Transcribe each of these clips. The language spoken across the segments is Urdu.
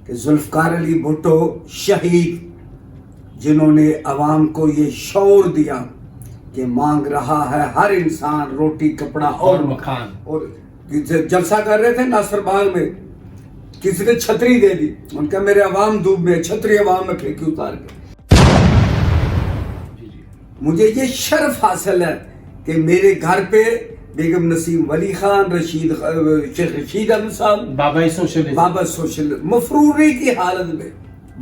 کہ ذوالفقار علی بھٹو شہید، جنہوں نے عوام کو یہ شعور دیا کہ مانگ رہا ہے ہر انسان روٹی کپڑا اور مکان. اور جلسہ کر رہے تھے ناصر باغ میں، کسی نے چھتری دے دی، ان کا میرے عوام دھوپ میں، چھتری عوام میں پھینکی اتار کے. مجھے یہ شرف حاصل ہے کہ میرے گھر پہ بیگم نسیم ولی خان، شیخ رشید احمد صاحب، بابا سوشل مفروری کی حالت میں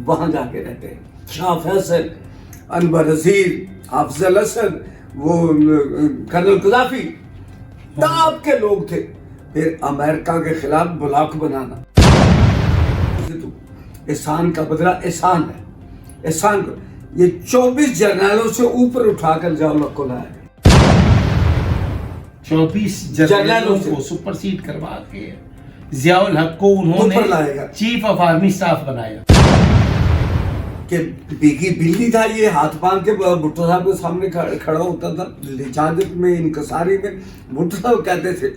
وہاں جا کے رہتے ہیں. شاہ فیصل، انور نذیر، حافظ الاسد، وہ کرنل قذافی، تاب کے لوگ تھے. پھر امریکہ کے خلاف بلاک بنانا، احسان کا بدلہ احسان ہے. احسان کو یہ 24 جرنیلوں سے اوپر اٹھا کر ضیاء کو لایا، 24 جرنیلوں کو سپر سیڈ کروا کے ضیاء الحق کو انہوں نے چیف آف آرمی سٹاف بنایا. کہ بیگی بلی تھا یہ، ہاتھ باندھ کے بھٹو صاحب کے سامنے کھڑا ہوتا تھا لجاجت میں، انکساری میں. بھٹو صاحب کہتے تھے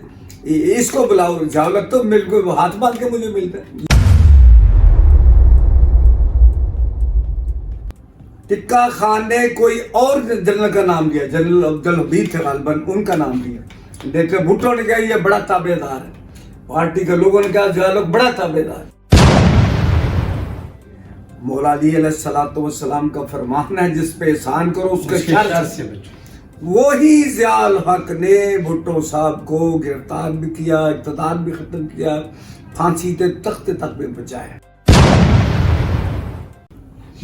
اس کو بلاؤ، ضیاء الحق تو مل کو ہاتھ باندھ کے مجھے ملتا ہے. ٹکا خان نے کوئی اور جنرل کا نام لیا، جنرل عبدالحمید تھے غالباً، ان کا نام لیا. ڈاکٹر بھٹو نے کہا یہ بڑا تابع دار ہے، پارٹی کے لوگوں نے کہا ضیاء الحق بڑا تابع دار. مولا علی علیہ السلام کا فرمان ہے جس پہ احسان کرو اس کے شر سے بچو. وہی ضیاء الحق نے بھٹو صاحب کو گرفتار بھی کیا، اقتدار بھی ختم کیا، پھانسی کے تخت تک بھی بچایا.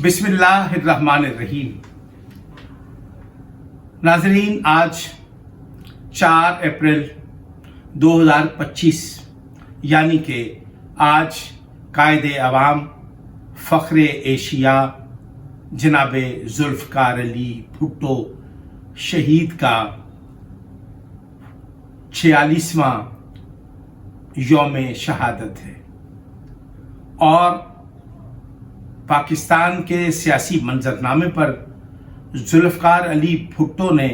بسم اللہ الرحمن الرحیم. ناظرین، آج 4 اپریل 2025 یعنی کہ آج قائد عوام، فخر ایشیا جناب ذوالفقار علی بھٹو شہید کا 46واں یوم شہادت ہے. اور پاکستان کے سیاسی منظرنامے پر ذوالفقار علی بھٹو نے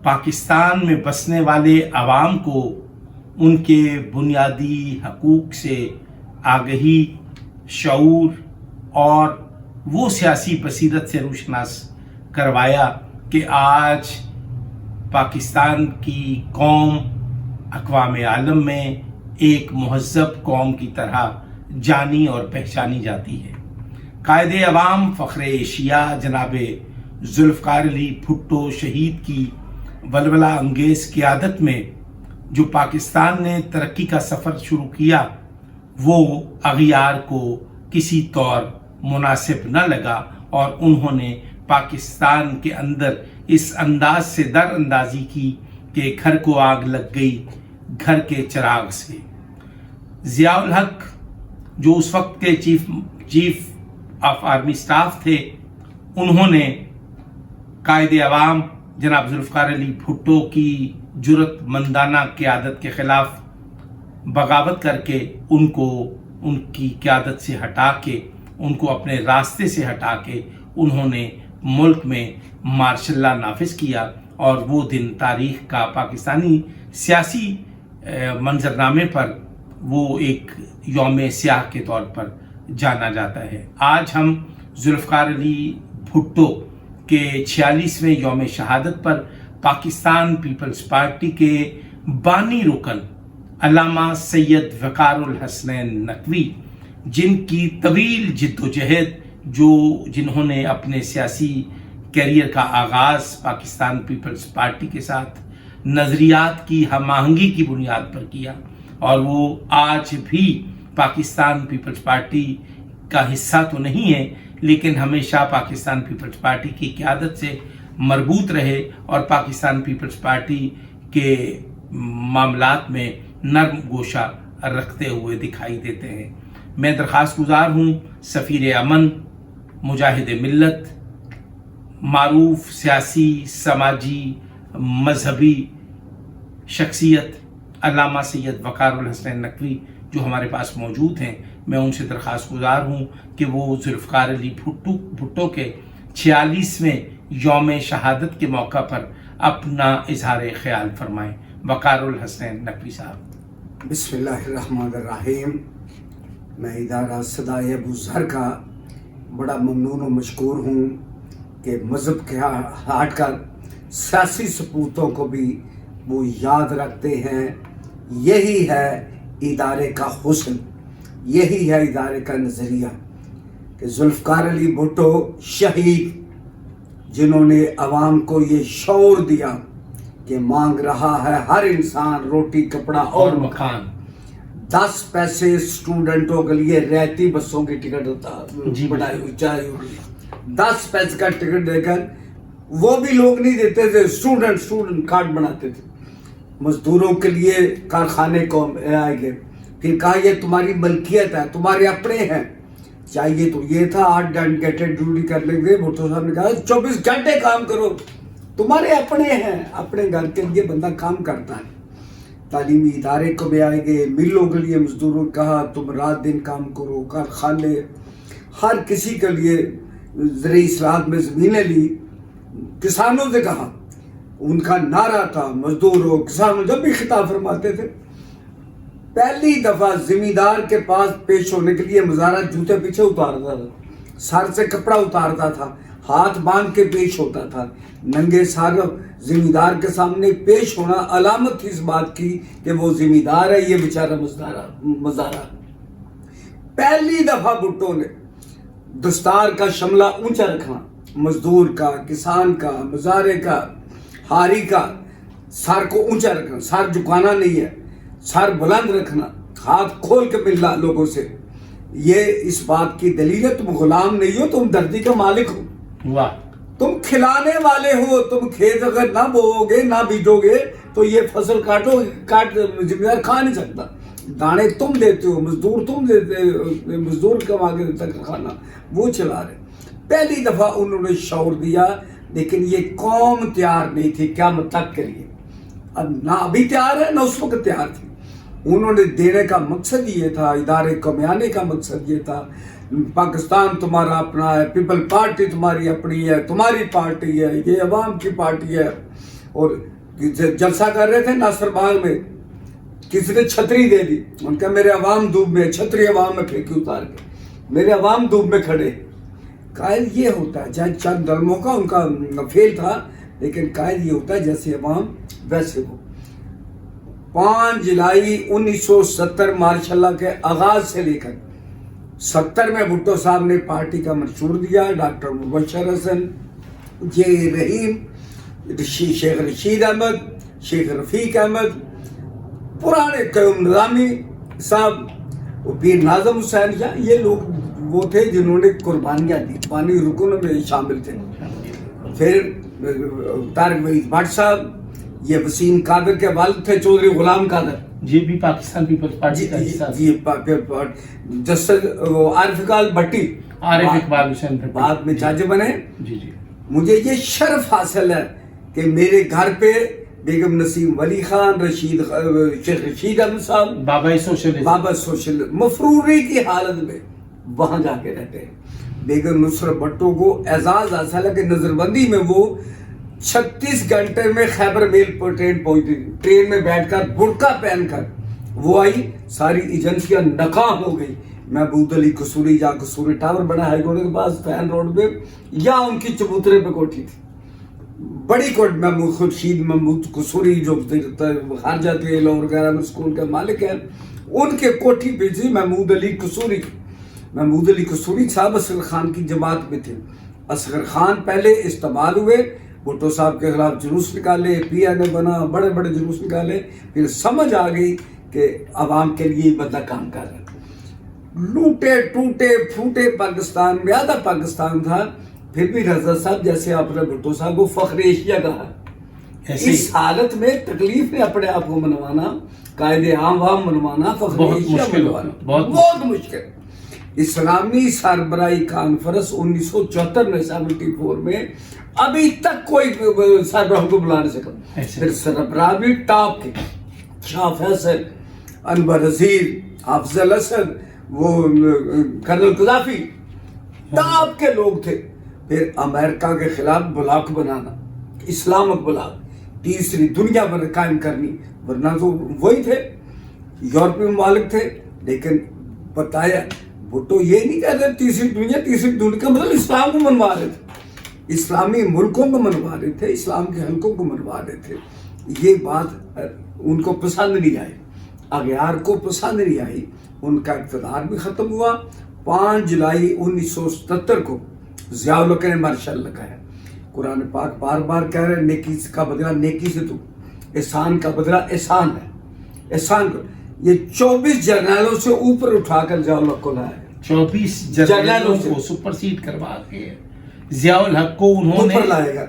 پاکستان میں بسنے والے عوام کو ان کے بنیادی حقوق سے آگہی، شعور اور وہ سیاسی بصیرت سے روشناس کروایا کہ آج پاکستان کی قوم اقوام عالم میں ایک مہذب قوم کی طرح جانی اور پہچانی جاتی ہے. قائد عوام فخر ایشیا جناب ذوالفقار علی بھٹو شہید کی ولولہ انگیز قیادت میں جو پاکستان نے ترقی کا سفر شروع کیا، وہ اغیار کو کسی طور مناسب نہ لگا اور انہوں نے پاکستان کے اندر اس انداز سے در اندازی کی کہ گھر کو آگ لگ گئی گھر کے چراغ سے. ضیاء الحق جو اس وقت کے چیف آف آرمی سٹاف تھے، انہوں نے قائد عوام جناب ذوالفقار علی بھٹو کی جرأت مندانہ قیادت کے خلاف بغاوت کر کے ان کو ان کی قیادت سے ہٹا کے، ان کو اپنے راستے سے ہٹا کے انہوں نے ملک میں مارشل لا نافذ کیا. اور وہ دن تاریخ کا پاکستانی سیاسی منظرنامے پر وہ ایک یوم سیاہ کے طور پر جانا جاتا ہے. آج ہم ذوالفقار علی بھٹو کے 46ویں یوم شہادت پر پاکستان پیپلز پارٹی کے بانی رکن علامہ سید وقار الحسنین نقوی، جن کی طویل جد و جہد، جنہوں نے اپنے سیاسی کیریئر کا آغاز پاکستان پیپلز پارٹی کے ساتھ نظریات کی ہم آہنگی کی بنیاد پر کیا، اور وہ آج بھی پاکستان پیپلز پارٹی کا حصہ تو نہیں ہے لیکن ہمیشہ پاکستان پیپلز پارٹی کی قیادت سے مربوط رہے اور پاکستان پیپلز پارٹی کے معاملات میں نرم گوشہ رکھتے ہوئے دکھائی دیتے ہیں. میں درخواست گزار ہوں سفیر امن، مجاہد ملت، معروف سیاسی، سماجی، مذہبی شخصیت علامہ سید وقار الحسنین نقوی جو ہمارے پاس موجود ہیں، میں ان سے درخواست گزار ہوں کہ وہ ذوالفقار علی بھٹو کے 46ویں یوم شہادت کے موقع پر اپنا اظہار خیال فرمائیں. وقار الحسنین نقوی صاحب. بسم اللہ الرحمن الرحیم. میں ادارہ صدائے ابو ذر کا بڑا ممنون و مشکور ہوں کہ مذہب کے ہٹ کر سیاسی سپوتوں کو بھی وہ یاد رکھتے ہیں. یہی ہے ادارے کا حسن، یہی ہے ادارے کا نظریہ کہ ذوالفقار علی بھٹو شہید، جنہوں نے عوام کو یہ شعور دیا کہ مانگ رہا ہے ہر انسان روٹی کپڑا اور مکان. 10 پیسے اسٹوڈنٹوں کے لیے رہتی بسوں کی ٹکٹ ہوتا بڑھائی اونچائی ہو رہی، 10 پیسے کا ٹکٹ دے کر وہ بھی لوگ نہیں دیتے تھے، اسٹوڈنٹ کارڈ بناتے تھے. مزدوروں کے لیے کارخانے کو آئے گئے، پھر کہا یہ تمہاری ملکیت ہے، تمہارے اپنے ہیں. چاہیے تو یہ تھا 8 گھنٹے ڈیوٹی کر لیں گے. بھٹو صاحب نے کہا 24 گھنٹے کام کرو، تمہارے اپنے ہیں. اپنے گھر کے لیے بندہ کام کرتا ہے. تعلیمی ادارے کو بھی آئے گئے، ملوں کے لیے مزدوروں نے کہا تم رات دن کام کرو. کارخانے، ہر کسی کے لیے زرعی اصلاحات میں زمینیں لی. کسانوں سے کہا، ان کا نعرہ تھا مزدوروں کسانوں، جب بھی خطاب فرماتے تھے پہلی دفعہ زمیندار کے پاس پیش ہونے کے لیے مظاہرہ جوتے پیچھے اتارتا تھا، سر سے کپڑا اتارتا تھا، ہاتھ باندھ کے پیش ہوتا تھا. ننگے سر زمیندار کے سامنے پیش ہونا علامت تھی اس بات کی کہ وہ زمیندار ہے، یہ بیچارہ مزارہ. پہلی دفعہ بھٹو نے دستار کا شملہ اونچا رکھنا، مزدور کا، کسان کا، مزارے کا، ہاری کا، سر کو اونچا رکھنا، سر جھکانا نہیں ہے، سر بلند رکھنا، ہاتھ کھول کے ملنا لوگوں سے. یہ اس بات کی دلیل ہے تم غلام نہیں ہو، تم دھرتی کا مالک ہو. واہ. تم کھلانے والے ہو. تم کھیت اگر نہ بوؤ گے نہ بیجو گے تو یہ فصل کاٹ زمیندار کھا نہیں سکتا. دانے تم دیتے ہو، مزدور تم دیتے ہو، مزدور کما کے دیتا کھانا، وہ چلا رہے. پہلی دفعہ انہوں نے شعور دیا، لیکن یہ قوم تیار نہیں تھی قیامت تک کے لیے. اب نہ ابھی تیار ہے نہ اس وقت تیار تھی. انہوں نے دینے کا مقصد یہ تھا، ادارے کو میانے کا مقصد یہ تھا، پاکستان تمہارا اپنا ہے، پیپل پارٹی تمہاری اپنی ہے، تمہاری پارٹی ہے، یہ عوام کی پارٹی ہے. اور جلسہ کر رہے تھے ناصر باغ میں، کسی نے چھتری دے دی، ان کا میرے عوام دھوپ میں، چھتری عوام میں پھینکی اتار کے، میرے عوام دھوپ میں کھڑے. قائد یہ ہوتا ہے، چاہے چند دلموں کا ان کا فیل تھا، لیکن قائد یہ ہوتا ہے جیسے عوام ویسے ہو. 5 جولائی 1970 مارشاء اللہ کے آغاز سے لے کر 70 میں بھٹو صاحب نے پارٹی کا منشور دیا. ڈاکٹر مبشر حسن، جے رحیم، شیخ رشید احمد، شیخ رفیق احمد، پرانے قیوم نظامی صاحب، پیر ناظم حسین شاہ، یہ لوگ وہ تھے جنہوں نے قربانیاں دی، پانی رکنوں میں شامل تھے. پھر طارق وحید بٹ صاحب، یہ وسیم قادر کے والد تھے، چودھری غلام قادر، یہ بھی پاکستان پیپلز پارٹی کا حصہ تھا. جسٹس عارف اقبال بھٹی، عارف اقبال حسین بھٹی بعد میں جج بنے. جی جی. مجھے یہ شرف حاصل ہے کہ میرے گھر پہ بیگم نسیم ولی خان، شیخ رشید احمد صاحب، بابا سوشل مفروری کی حالت میں وہاں جا کے رہتے ہیں. بیگم نصرت بھٹو کو اعزاز حاصل ہے کہ نظر بندی میں وہ 36 گھنٹے میں خیبر میل پر ٹرین پہنچتی تھی. ٹرین میں بیٹھ کر برقع پہن کر وہ آئی، ساری ایجنسیاں ناکام ہو گئی. محمود علی قصوری، جہاں قصوری ٹاور بنا ہائی کورٹ کے پاس فین روڈ پہ، یا ان کی چبوترے پہ کوٹھی تھی، بڑی کوٹ. محمود خورشید محمود قصوری جو خارجہ تھے، لاہور وغیرہ میں اسکول کے مالک ہیں، ان کے کوٹھی پہ تھی محمود علی قصوری. محمود علی قصوری صاحب اصغر خان کی جماعت میں تھے. اصغر خان پہلے استعمال ہوئے، بھٹو صاحب کے خلاف جلوس نکالے، پی این اے بنا، بڑے بڑے جلوس نکالے. پھر سمجھ آ گئی کہ عوام کے لیے بندہ کام کر رہا ہے. لوٹے ٹوٹے پھوٹے پاکستان میں، آدھا پاکستان تھا، پھر بھی رضا صاحب جیسے آپ نے بھٹو صاحب کو فخر ایشیا کہا. اس حالت میں تکلیف نے اپنے آپ کو منوانا، قائد عام وام منوانا، فخر ایشیا منوانا بہت مشکل. اسلامی سربراہی کانفرنس 1974 میں 74 میں ابھی تک کوئی سربراہ کو بلا نہیں سکا. پھر سربراہ بھی ٹاپ کے، شاہ فیصل، انور نذیر، حافظ الاسد، وہ کرنل قذافی، ٹاپ کے لوگ تھے. پھر امریکہ کے خلاف بلاک بنانا، اسلامک بلاک، تیسری دنیا پر قائم کرنی، ورنہ تو وہی تھے، یورپی ممالک تھے. لیکن بتایا. بھٹو یہ نہیں کہہ رہے تیسری دنیا کا مطلب اسلام کو منوا رہے تھے, اسلامی ملکوں کو منوا رہے تھے, اسلام کے حلقوں کو منوا رہے تھے. یہ بات ان کو پسند نہیں آئی, اغیار کو پسند نہیں آئی. ان کا اقتدار بھی ختم ہوا. 5 جولائی 1977 کو ضیاء الحق نے مارشل لگایا. قرآن پاک بار بار کہہ رہے ہیں نیکی کا بدلہ نیکی سے دو, احسان کا بدلہ احسان ہے, احسان کو. یہ 24 جرنیلوں سے اوپر اٹھا کر ضیاء الحق کو لایا. 24 جرنیلوں کو سپر سیڈ کروا کے ضیاء الحق کو انہوں نے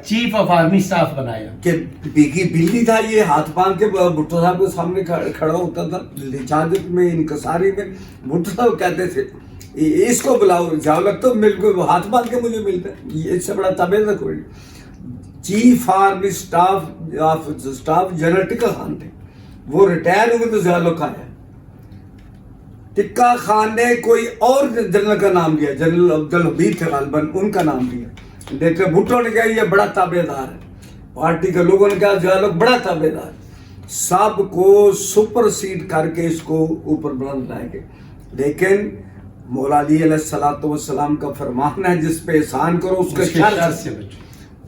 چیف آف آرمی اسٹاف بنایا. کہ بیگی بلی تھا یہ, ہاتھ باندھ کے بھٹو صاحب کے سامنے کھڑا ہوتا تھا لجاجت میں, انکساری میں. بھٹو صاحب کہتے تھے اس کو بلاؤ, ضیاء الحق تو مل کے ہاتھ باندھ کے مجھے ملتا ہے, اس سے بڑا تابع تھا کوئی. Chief army staff general tikka Khan تھے, وہ ریٹائر ہوئے تو ضیاء الحق آیا. ٹکا خان نے کوئی اور جنرل کا نام لیا, جنرل عبدالحمید تھے غالباً, ان کا نام لیا. دیکھتے بھٹو نے کہا یہ بڑا تابع دار ہے, پارٹی کے لوگوں نے کہا ضیاء الحق بڑا تابع دار. سب کو سپر سیڈ کر کے اس کو اوپر بلند لائے گئے. لیکن مولا علی علیہ الصلوۃ والسلام کا فرمان ہے جس پہ احسان کرو اس کے شر سے بچو.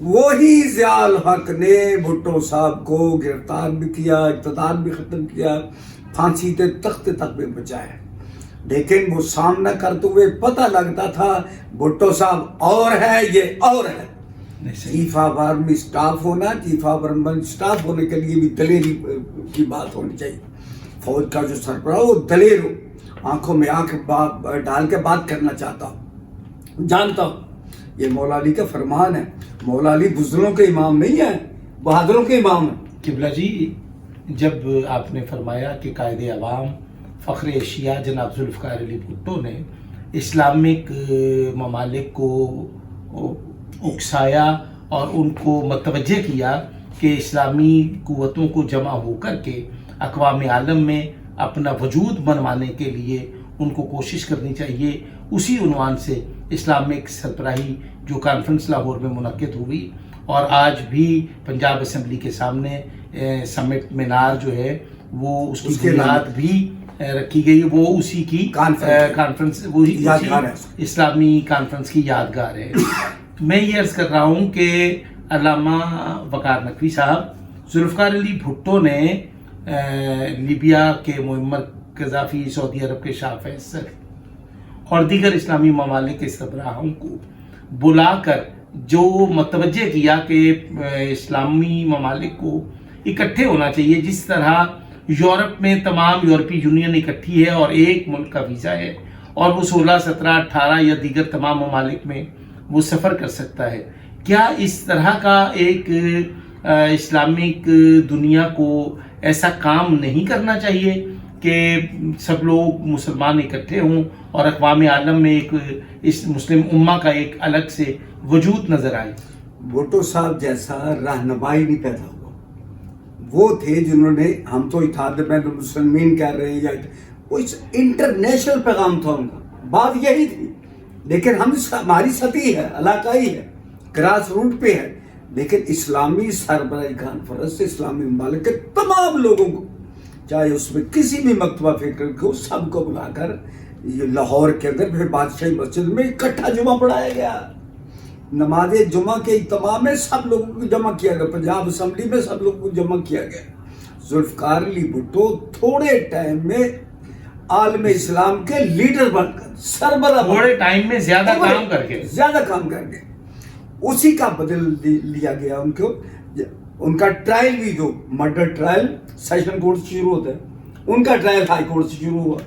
وہی ضیاء الحق نے بھٹو صاحب کو گرفتار بھی کیا, اقتدار بھی ختم کیا, پھانسی کے تخت تک بھی بچایا. لیکن وہ سامنا کرتے ہوئے پتہ لگتا تھا بھٹو صاحب اور ہے, یہ اور ہے. چیف آف آرمی اسٹاف ہونا, چیف آف آرمی اسٹاف ہونے کے لیے بھی دلیری کی بات ہونی چاہیے. فوج کا جو سربراہ ہو دلیر ہو, آنکھوں میں آنکھ ڈال کے بات کرنا چاہتا ہوں, جانتا ہوں. یہ مولا علی کا فرمان ہے. مولا علی بزدلوں کے امام نہیں ہیں, بہادروں کے امام ہیں. قبلہ جی, جب آپ نے فرمایا کہ قائد عوام فخر ایشیا جناب ذوالفقار علی بھٹو نے اسلامک ممالک کو اکسایا اور ان کو متوجہ کیا کہ اسلامی قوتوں کو جمع ہو کر کے اقوام عالم میں اپنا وجود بنوانے کے لیے ان کو کوشش کرنی چاہیے, اسی عنوان سے اسلامک سربراہی جو کانفرنس لاہور میں منعقد ہوئی, اور آج بھی پنجاب اسمبلی کے سامنے سمٹ مینار جو ہے وہ اس کی بنیاد بھی رکھی گئی. وہ اسی کی کانفرنس, وہی اسلامی کانفرنس کی یادگار ہے. میں یہ عرض کر رہا ہوں کہ علامہ وقار نقوی صاحب, ذوالفقار علی بھٹو نے لیبیا کے معمر قذافی, سعودی عرب کے شاہ فیصل اور دیگر اسلامی ممالک کے سربراہوں کو بلا کر جو متوجہ کیا کہ اسلامی ممالک کو اکٹھے ہونا چاہیے, جس طرح یورپ میں تمام یورپی یونین اکٹھی ہے اور ایک ملک کا ویزا ہے اور وہ 16, 17, 18 یا دیگر تمام ممالک میں وہ سفر کر سکتا ہے. کیا اس طرح کا ایک اسلامک دنیا کو ایسا کام نہیں کرنا چاہیے کہ سب لوگ مسلمان اکٹھے ہوں اور اقوام عالم میں ایک اس مسلم امہ کا ایک الگ سے وجود نظر آئے؟ بھٹو صاحب جیسا رہنمائی نہیں پیدا ہوا. وہ تھے جنہوں نے, ہم تو اتحاد بین المسلمین کہہ رہے ہیں یا وہ انٹرنیشنل پیغام تھا ان کا, بات یہی تھی. لیکن ہماری سطحی ہے, علاقائی ہے, گراس روٹ پہ ہے. لیکن اسلامی سربراہی کانفرنس اسلامی ممالک کے تمام لوگوں کو, چاہے اس میں کسی بھی مکتبہ فکر کو, سب کو بلا کر یہ لاہور کے اندر پھر بادشاہی مسجد میں اکٹھا جمعہ پڑھایا گیا. نماز جمعہ کے اہتمام میں سب لوگوں کو جمع کیا گیا, پنجاب اسمبلی میں سب لوگوں کو جمع کیا گیا. ذوالفقار علی بھٹو تھوڑے ٹائم میں عالم اسلام کے لیڈر بن کر, سربراہ, تھوڑے ٹائم میں زیادہ کام کر کے اسی کا بدل لیا گیا ان کو. ان کا ٹرائل بھی, جو مرڈر ٹرائل سیشن کورٹ سے شروع ہوتا ہے, ان کا ٹرائل ہائی کورٹ سے شروع ہوا.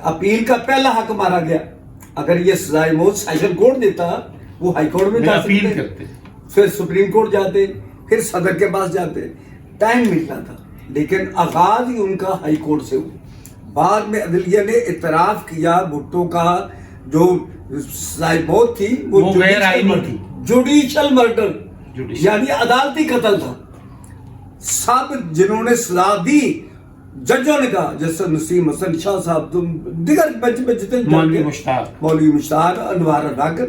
اپیل کا پہلا حق مارا گیا. اگر یہ سزائے موت سیشن کورٹ دیتا, وہ ہائی کورٹ میں جا سکتے, پھر سپریم کورٹ جاتے, پھر صدر کے پاس جاتے, ٹائم ملتا تھا. لیکن آغاز ہی ان کا ہائی کورٹ سے ہوا. بعد میں عدلیہ نے اعتراف کیا بھٹو کا جو سزائے موت تھی وہ غیر آئینی تھی, جوڈیشل مرڈر یعنی عدالتی قتل تھا. سب جنہوں نے سزا دی ججوں نے کہا, جیسے نسیم حسن شاہ صاحب, دیگر بچ جتنے مولوی مشتاق, انوار الحق,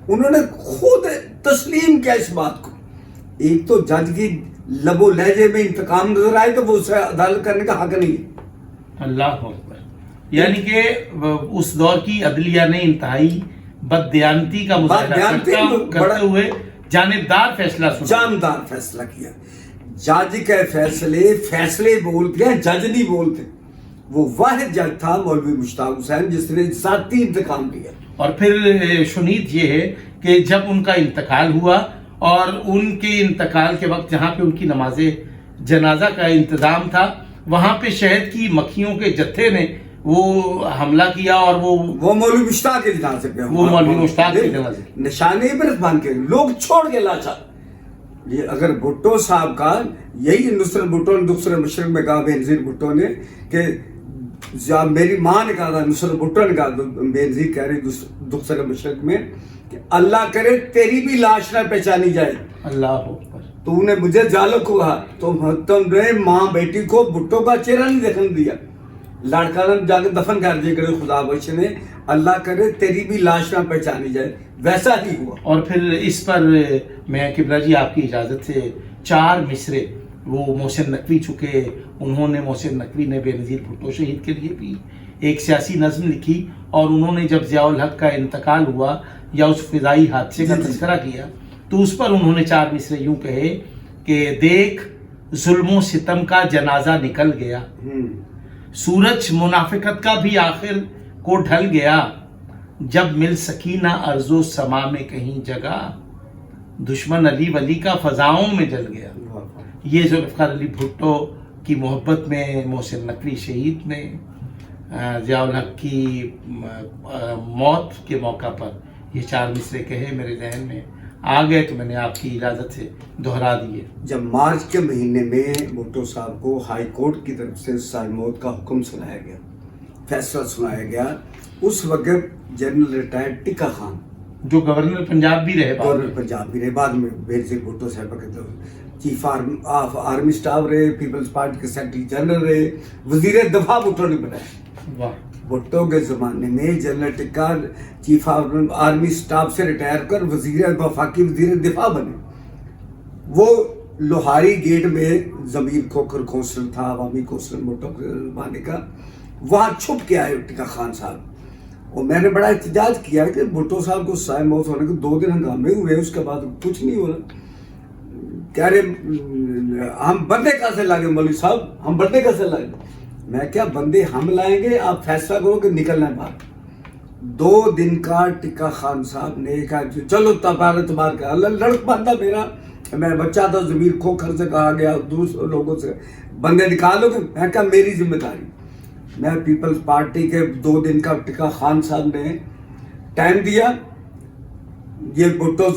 انہوں نے خود تسلیم کیا اس بات کو. ایک تو جج کی لب و لہجے میں انتقام نظر آئے تو وہ اسے عدالت کرنے کا حق نہیں ہے. اللہ اکبر. یعنی کہ اس دور کی عدلیہ نے انتہائی بددیانتی کا مظاہرہ کرتے ہوئے جانبدار فیصلہ سنا، جاندار فیصلہ کیا. جج کے فیصلے بولتے ہیں، جج نہیں بولتے. وہ واحد جج تھا مولوی مشتاق حسین جس نے ذاتی انتقام لیا. اور پھر شنید یہ ہے کہ جب ان کا انتقال ہوا اور ان کے انتقال کے وقت جہاں پہ ان کی نماز جنازہ کا انتظام تھا وہاں پہ شہد کی مکھیوں کے جتھے نے وہ حملہ کیا اور وہ مولوی مشتاق کے جنازے پہ وہ مولوی مشتاق کے جنازے نشان عبرت بن کے لوگ چھوڑ کے لاچا. یہ اگر بھٹو صاحب کا یہی نصرت بھٹو نے دوسرے مشرق میں کہا، بینظیر بھٹو نے کہ میری ماں نے کہا تھا، نصرت بھٹو نے کہا، بینظیر کہہ رہی دوسرے مشرق میں کہ اللہ کرے تیری بھی لاش نہ پہچانی جائے. اللہ اکبر. تو نے مجھے جالو کو کہا تم نے ماں بیٹی کو بھٹو کا چہرہ نہیں دیکھنے دیا، لڑکا نے جا کے دفن کر دیا کرے خدا بخش نے، اللہ کرے تیری بھی لاش نہ پہچانی جائے. ویسا ہی ہوا. اور پھر اس پر میں قبلہ جی آپ کی اجازت سے 4 مصرے وہ محسن نقوی چکے، انہوں نے محسن نقوی نے بے نظیر بھٹو شہید کے لیے بھی ایک سیاسی نظم لکھی، اور انہوں نے جب ضیاء الحق کا انتقال ہوا یا اس فضائی حادثے کا تذکرہ کیا تو اس پر انہوں نے 4 مصرے یوں کہے کہ دیکھ ظلم و ستم کا جنازہ نکل گیا، سورج منافقت کا بھی آخر کو ڈھل گیا، جب مل سکینہ ارض و سما میں کہیں جگہ، دشمن علی ولی کا فضاؤں میں جل گیا. یہ ذوالفقار علی بھٹو کی محبت میں محسن نقوی شہید میں ضیاء الحق کی موت کے موقع پر یہ 4 مصرے کہے میرے ذہن میں آ گئے تو میں نے آپ کی اجازت سے دہرا دیے. جب مارچ کے مہینے میں بھٹو صاحب کو ہائی کورٹ کی طرف سے سزائے موت کا حکم سنایا گیا، فیصلہ سنایا گیا، اس وقت جنرل ریٹائرڈ ٹکا خان جو گورنر پنجاب بھی رہے، بعد میں بینظیر بھٹو صاحب کے چیف آف آرمی سٹاف رہے، پیپلز پارٹی کے سیکرٹری جنرل رہے، وزیر دفاع بھٹو نے بنایا. بھٹو کے زمانے میں general tikka chief of army staff سے ریٹائر کر وفاقی وزیر دفاع بنے. وہ لوہاری گیٹ میں ضمیر کھوکھر کونسل تھا، عوامی کونسل بھٹو کے زمانے کا، وہاں چھپ کے آئے ٹکا خان صاحب. اور میں نے بڑا احتجاج کیا کہ بھٹو صاحب کو سائے موت ہونے کے 2 دن ہنگامے ہوئے، اس کے بعد کچھ نہیں ہو رہا. کہہ رہے ہم بندے کیسے لائیں گے مولوی صاحب، ہم بندے کیسے لائیں گے؟ میں کیا بندے ہم لائیں گے، آپ فیصلہ کرو کہ نکلنا ہے باہر. 2 دن کا ٹکا خان صاحب نے کہا چلو تبار کا لڑک باندھا میرا، میں بچہ تھا ضمیر کھوکھر سے کہا گیا دوسرے لوگوں سے بندے نکالو گے. میں کہا میری ذمہ داری. میں پیپلز پارٹی کے 2 دن کا ٹکا خان صاحب نے ٹائم دیا. یہ بھٹو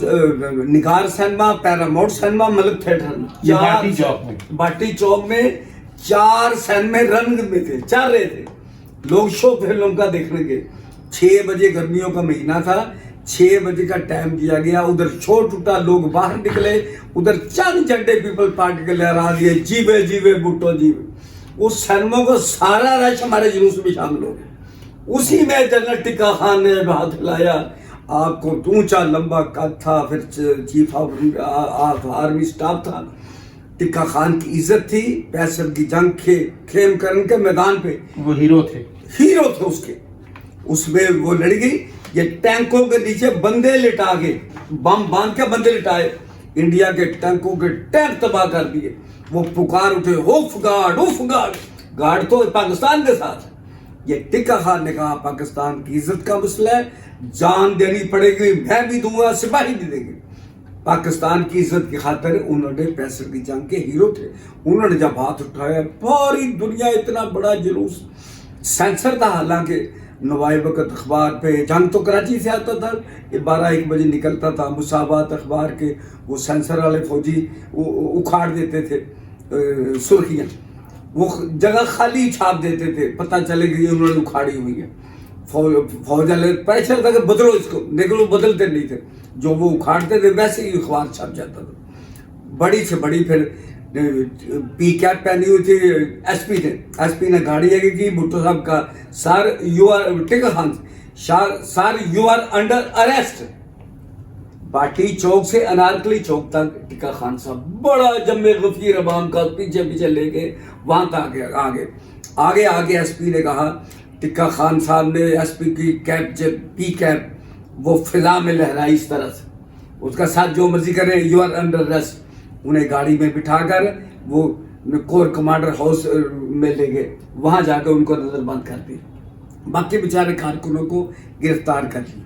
نگار سینما، پیراماؤنٹ سینما، ملک تھیٹر باٹی چوک میں 4 سینمے رنگ میں تھے، چل رہے تھے. لوگ شو فلم کا دیکھنے کے 6 بجے گرمیوں کا مہینہ تھا، 6 بجے کا ٹائم دیا گیا. ادھر شو ٹوٹا، لوگ باہر نکلے، ادھر چند جھنڈے پیپل پارٹی کے لہرا دیے، جیوے جیوے بھٹو جیوے. اس سینموں کو سارا رش ہمارے جلوس میں شامل ہو گیا. اسی میں جنرل ٹکا خان نے ہاتھ ہلایا. آپ کو اونچا لمبا قد تھا، پھر چیف آف آرمی سٹاف تھا. ٹکا خان کی عزت تھی. 65 کی جنگ خیم کرن کے میدان پہ وہ ہیرو تھے اس کے. اس میں وہ لڑ گئی. یہ ٹینکوں کے نیچے بندے لٹا کے، بم باندھ کے بندے لٹائے، انڈیا کے ٹینکوں کے ٹینک تباہ کر دیے. وہ پکار اٹھے ہوف گارڈ، ہوف گارڈ. گارڈ تو پاکستان کے ساتھ. یہ ٹکا خان نے کہا پاکستان کی عزت کا مسئلہ ہے، جان دینی پڑے گی، میں بھی دوں گا، سپاہی بھی دیں گے. پاکستان کی عزت کی خاطر انہوں نے 65 کی جنگ کے ہیرو تھے. انہوں نے جب ہاتھ اٹھایا پوری دنیا اتنا بڑا جلوس. سینسر تھا حالانکہ، نوائے وقت اخبار پہ جنگ تو کراچی سے آتا تھا، 12-1 بجے نکلتا تھا. مساوات اخبار کے وہ سینسر والے فوجی اکھاڑ دیتے تھے سرخیاں، وہ جگہ خالی چھاپ دیتے تھے، پتہ چلے کہ انہوں نے اکھاڑی ہوئی ہے. فوج والے پریشر تھا کہ بدلو اس کو، لیکن وہ بدلتے نہیں تھے. جو وہ اکھاڑتے تھے ویسے ہی اخبار چھپ جاتا تھا. بڑی سے بڑی پھر پی کیپ پہنی ہوئی تھی ایس پی نے گاڑی آگے کی. بھٹو صاحب کا sir you are Tikka Khan sir you are under arrest. Bhati Chowk سے انارکلی چوک تک ٹکا خان صاحب بڑا جمع غفیر عوام کا پیچھے پیچھے لے کے وہاں تک آگے ایس پی نے کہا ٹکا خان صاحب نے ایس پی کی کیپ جب پی کیپ وہ فضا میں لہرائی اس طرح سے، اس کا ساتھ جو مرضی کرے، یو آر انڈر ریسٹ. انہیں گاڑی میں بٹھا کر وہ کور کمانڈر ہاؤس میں لے گئے، وہاں جا کے ان کو نظر بند کر دی، باقی بیچارے کارکنوں کو گرفتار کر لی.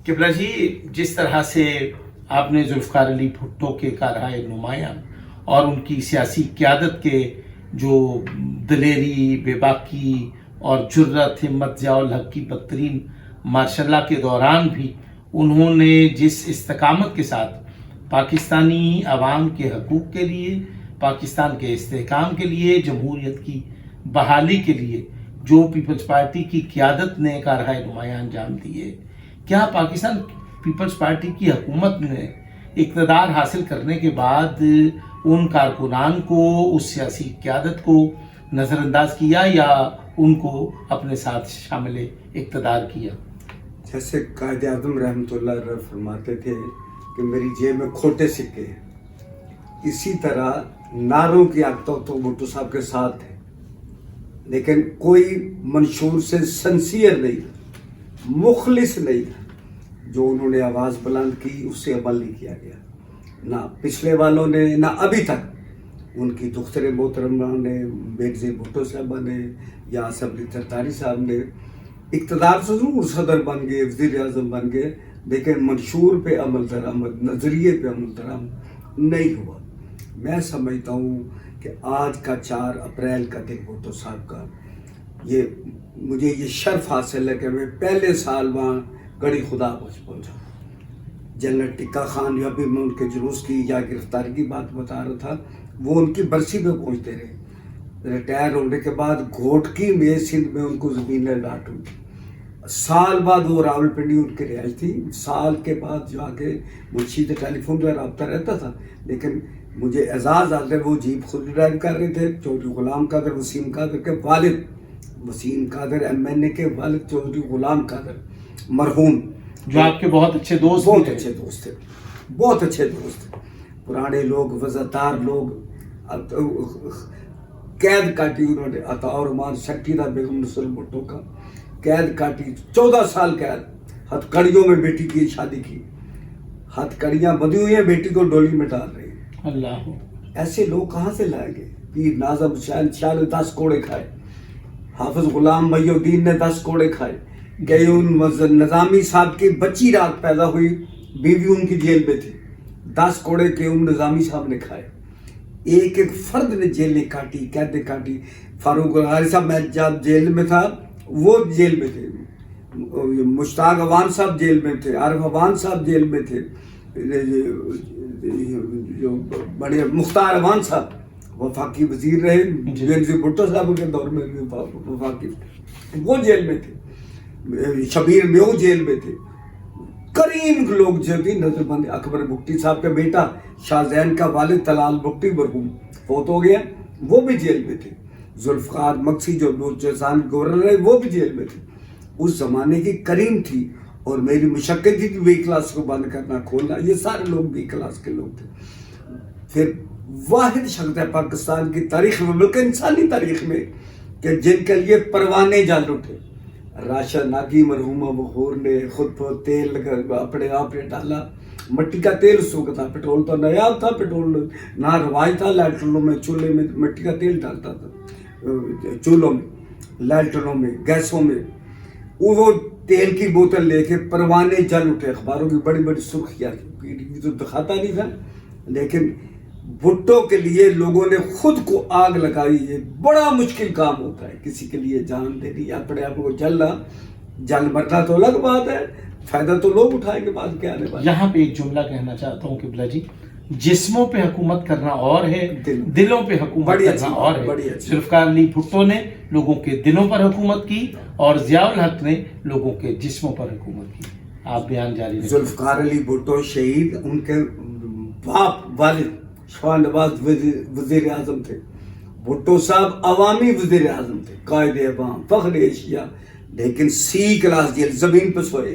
قبلہ جی، جس طرح سے آپ نے ذوالفقار علی بھٹو کے کارہائے نمایاں اور ان کی سیاسی قیادت کے جو دلیری، بے باکی اور جرت، ہمت، ضیاء الحق کی بدترین ماشاء اللہ کے دوران بھی انہوں نے جس استقامت کے ساتھ پاکستانی عوام کے حقوق کے لیے، پاکستان کے استحکام کے لیے، جمہوریت کی بحالی کے لیے جو پیپلز پارٹی کی قیادت نے کارہائے نمایاں انجام دیے، کیا پاکستان پیپلز پارٹی کی حکومت نے اقتدار حاصل کرنے کے بعد ان کارکنان کو، اس سیاسی قیادت کو نظر انداز کیا یا ان کو اپنے ساتھ شامل اقتدار کیا؟ جیسے قائد اعظم رحمۃ اللہ علیہ فرماتے تھے کہ میری جیب میں کھوٹے سکے ہیں، اسی طرح نعروں کی عادت تو بھٹو صاحب کے ساتھ ہے، لیکن کوئی منشور سے سنسیئر نہیں تھا، مخلص نہیں تھا. جو انہوں نے آواز بلند کی اس سے عمل نہیں کیا گیا، نہ پچھلے والوں نے نہ ابھی تک. ان کی دختر محترمہ نے، بینظیر بھٹو صاحبہ نے یا اسمبلی ترتاری صاحب نے اقتدار سے ضرور صدر بن گئے، وزیر اعظم بن گئے، لیکن منشور پہ عمل درآمد، نظریے پہ عمل درآمد نہیں ہوا. میں سمجھتا ہوں کہ آج کا 4 اپریل کا دن بھٹو صاحب کا، یہ مجھے یہ شرف حاصل ہے کہ میں پہلے سال وہاں گڑی خدا بخش پہنچا. جنرل ٹکا خان، یا بھی میں ان کے جلوس کی یا گرفتاری کی بات بتا رہا تھا، وہ ان کی برسی پہ پہنچتے رہے. ریٹائر ہونے کے بعد گھوٹکی میں سندھ میں ان کو زمین لاٹ ہوئی. سال بعد وہ راول پنڈی ان کی رہائش تھی. سال کے بعد جو آگے منشی سے ٹیلی فون پہ رابطہ رہتا تھا، لیکن مجھے اعزاز آ گیا، وہ جیپ خود ڈرائیو کر رہے تھے. چودھری غلام قادر، وسیم قادر کے والد، وسیم قادر MNA کے والد چودھری غلام قادر مرحوم، جو آپ کے بہت اچھے دوست بہت اچھے دوست تھے، بہت اچھے دوست تھے، پرانے لوگ، وزادار لوگ. قید کاٹی انہوں نے، عطا الرحمان شکتی تھا بیگم نصر بھٹو کا، قید کاٹی، 14 سال قید. ہتھ کڑیوں میں بیٹی کی شادی کی، ہتھ کڑیاں بدی ہوئی ہیں، بیٹی کو ڈولی میں ڈال رہی ہیں. اللہ، ایسے لوگ کہاں سے لائیں گے؟ پیر ناظم شاہ نے 10 کوڑے کھائے، حافظ غلام محی الدین نے 10 کوڑے کھائے. گیون نظامی صاحب کی بچی رات پیدا ہوئی، بیوی ان کی جیل میں تھی، 10 کوڑے گیون نظامی صاحب نے کھائے. ایک ایک فرد نے جیلیں کاٹی، قیدیں کاٹی. فاروق الغاری صاحب، میں جب جیل میں تھا وہ جیل میں تھے، مشتاق اوان صاحب جیل میں تھے، عارف اوان صاحب جیل میں تھے، جو بڑے مختار اوان صاحب وفاقی وزیر رہے، بینظیر بھٹو صاحب کے دور میں وفاقی، وہ جیل میں تھے. شبیر میو جیل میں تھے. کریم لوگ جو تھی نظر بند. اکبر بگٹی صاحب کا بیٹا شاہ زین کا والد طلال بگٹی مرحوم فوت ہو گیا، وہ بھی جیل میں تھے. ذوالفقار مکسی جو بلوچستان گورنر رہے، وہ بھی جیل میں تھے. اس زمانے کی کریم تھی، اور میری مشقت تھی کہ وی کلاس کو بند کرنا، کھولنا. یہ سارے لوگ وی کلاس کے لوگ تھے. پھر واحد شخص ہے پاکستان کی تاریخ میں، بلکہ انسانی تاریخ میں، کہ جن کے لیے پروانے جل اٹھے. راشد ناگی مرحومہ بخور نے خود پر تیل اپنے آپ نے ڈالا. مٹی کا تیل اس وقت تھا، پیٹرول تو نایاب تھا، پیٹرول نہ رواج تھا. لائٹروں میں، چولہے میں مٹی کا تیل ڈالتا تھا، چولہوں میں، لائٹروں میں، گیسوں میں. وہ تیل کی بوتل لے کے پروانے جل اٹھے. اخباروں کی بڑی بڑی سرخیاں تھی، PTV تو دکھاتا نہیں تھا، لیکن بھٹو کے لیے لوگوں نے خود کو آگ لگائی. یہ بڑا مشکل کام ہوتا ہے کسی کے لیے جان دینی، اپنے آپ کو جل مرنا تو الگ بات ہے، فائدہ تو لوگ اٹھائیں گے بعد کے آنے والے. یہاں پہ ایک جملہ کہنا چاہتا ہوں قبلہ جی، جسموں پہ حکومت کرنا اور ہے، دلوں پہ حکومت کرنا اور ہے. ذوالفقار علی بھٹو نے لوگوں کے دلوں پر حکومت کی اور ضیاء الحق نے لوگوں کے جسموں پر حکومت کی. آپ بیان جاری رکھیں. ذوالفقار علی بھٹو شہید، ان کے باپ والد شاہ نواز وزیر اعظم تھے. بھٹو صاحب عوامی وزیر اعظم تھے، قائد عوام، فخر ایشیا، لیکن C کلاس جیل، زمین پہ سوئے.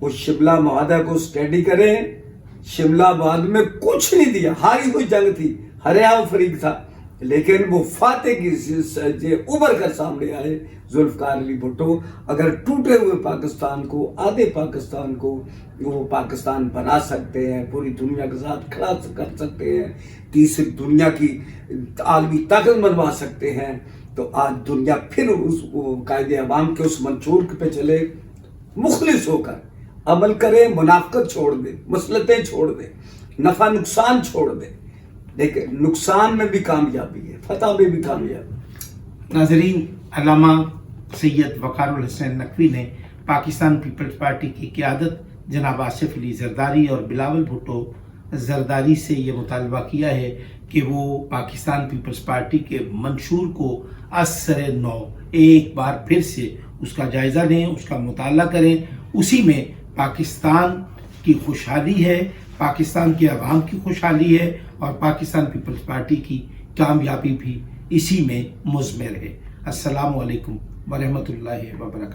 وہ شملہ معاہدہ کو اسٹڈی کریں. شملہ معاہدے میں کچھ نہیں دیا, ہاری ہوئی جنگ تھی, ہریا فریق تھا, لیکن وہ فاتح کی ابھر کر سامنے آئے ذوالفقار علی بھٹو. اگر ٹوٹے ہوئے پاکستان کو, آدھے پاکستان کو وہ پاکستان بنا سکتے ہیں, پوری دنیا کے ساتھ کھڑا کر سکتے ہیں, تیسری دنیا کی عالمی طاقت بنوا سکتے ہیں, تو آج دنیا پھر اس قائد عوام کے اس منشور پہ چلے, مخلص ہو کر عمل کرے, منافقت چھوڑ دے, مصلحتیں چھوڑ دے, نفع نقصان چھوڑ دے. لیکن نقصان میں بھی کامیابی ہے, فتح میں بھی کامیابی. ناظرین, علامہ سید وقار الحسین نقوی نے پاکستان پیپلز پارٹی کی قیادت جناب آصف علی زرداری اور بلاول بھٹو زرداری سے یہ مطالبہ کیا ہے کہ وہ پاکستان پیپلز پارٹی کے منشور کو از سر نو ایک بار پھر سے اس کا جائزہ لیں, اس کا مطالعہ کریں. اسی میں پاکستان کی خوشحالی ہے, پاکستان کے عوام کی خوشحالی ہے, اور پاکستان پیپلز پارٹی کی کامیابی بھی اسی میں مضمر ہے. السلام علیکم ورحمۃ اللہ وبرکاتہ.